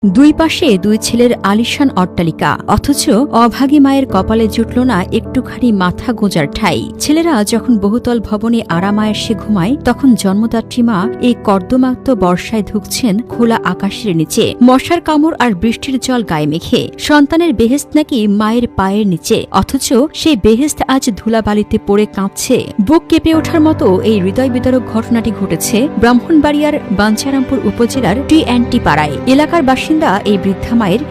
দুই পাশে দুই ছেলের আলিশান অট্টালিকা, অথচ অভাগী মায়ের কপালে জুটল না একটুখানি মাথা গোঁজার ঠাঁই। ছেলেরা যখন বহুতল ভবনে আরামায়েশে ঘুমায়, তখন জন্মদাত্রী মা এই কর্দমাক্ত বর্ষায় ধুকছেন খোলা আকাশের নিচে, মশার কামড় আর বৃষ্টির জল গায়ে মেখে। সন্তানের বেহেশত নাকি মায়ের পায়ের নিচে, অথচ সেই বেহেশত আজ ধুলাবালিতে পড়ে কাঁদছে। বুক কেঁপে ওঠার মতো এই হৃদয় বিদারক ঘটনাটি ঘটেছে ব্রাহ্মণবাড়িয়ার বাঞ্ছারামপুর উপজেলার টি পাড়ায়। এলাকার বাসিন্দা এই বৃদ্ধা মায়ের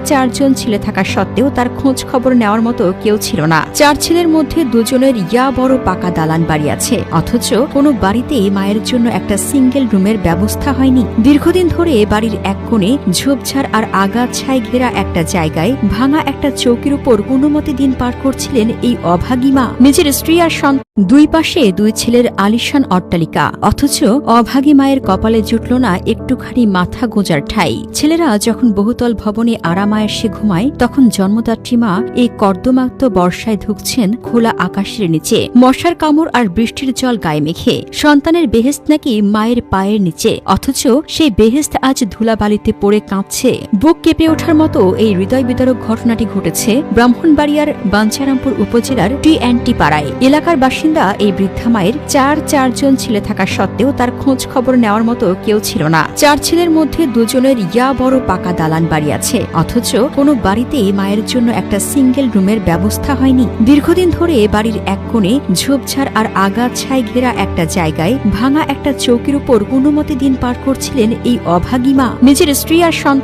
চারজন ছেলে থাকা সত্ত্বেও তার খোঁজ খবর নেওয়ার মতো কেউ ছিল না। চার ছেলের মধ্যে দুজনের ইয়া বড় পাকা দালান বাড়ি আছে, অথচ কোনো বাড়িতেই মায়ের জন্য একটা সিঙ্গেল রুমের ব্যবস্থা হয়নি। দীর্ঘদিন ধরে বাড়ির এক কোণে ঝোপঝাড় আর আগাছায় ঘেরা একটা জায়গায় ভাঙা একটা চৌকির উপর কোনোমতে দিন পার করছিলেন এই অভাগী মা। নিজের স্ত্রী আর সন্তান দুই পাশে দুই ছেলের আলিশান অট্টালিকা, অথচ অভাগী মায়ের কপালে জুটল না একটুখানি মাথা গোঁজার ঠাঁই। ছেলেরা যখন বহুতল ভবনে আরামায়েশে ঘুমায়, তখন জন্মদাত্রী মা এই কর্দমাক্ত বর্ষায় ধুকছেন খোলা আকাশের নিচে, মশার কামড় আর বৃষ্টির জল গায়ে মেখে। সন্তানের বেহেশত নাকি মায়ের পায়ের নিচে, অথচ সেই বেহেশত আজ ধুলাবালিতে পড়ে কাঁদছে। বুক কেঁপে ওঠার মতো এই হৃদয় বিদারক ঘটনাটি ঘটেছে ব্রাহ্মণবাড়িয়ার বাঞ্ছারামপুর উপজেলার টি পাড়ায়। এলাকার বাসিন্দা এই বৃদ্ধা মায়ের চারজন ছেলে থাকা সত্ত্বেও তার খোঁজ খবর নেওয়ার মতো কেউ ছিল না। চার ছেলের মধ্যে দুজনের ইয়া বড় পাকা দালান বাড়ি আছে, অথচ কোনো বাড়িতেই মায়ের জন্য একটা সিঙ্গেল রুমের ব্যবস্থা হয়নি। দীর্ঘদিন ধরে বাড়ির এক কোণে ঝোপঝাড় আর আগাছায় ঘেরা একটা জায়গায় ভাঙা একটা চৌকির উপর কোনোমতে দিন পার করছিলেন এই অভাগী মা। নিজের স্ত্রী আর সন্তান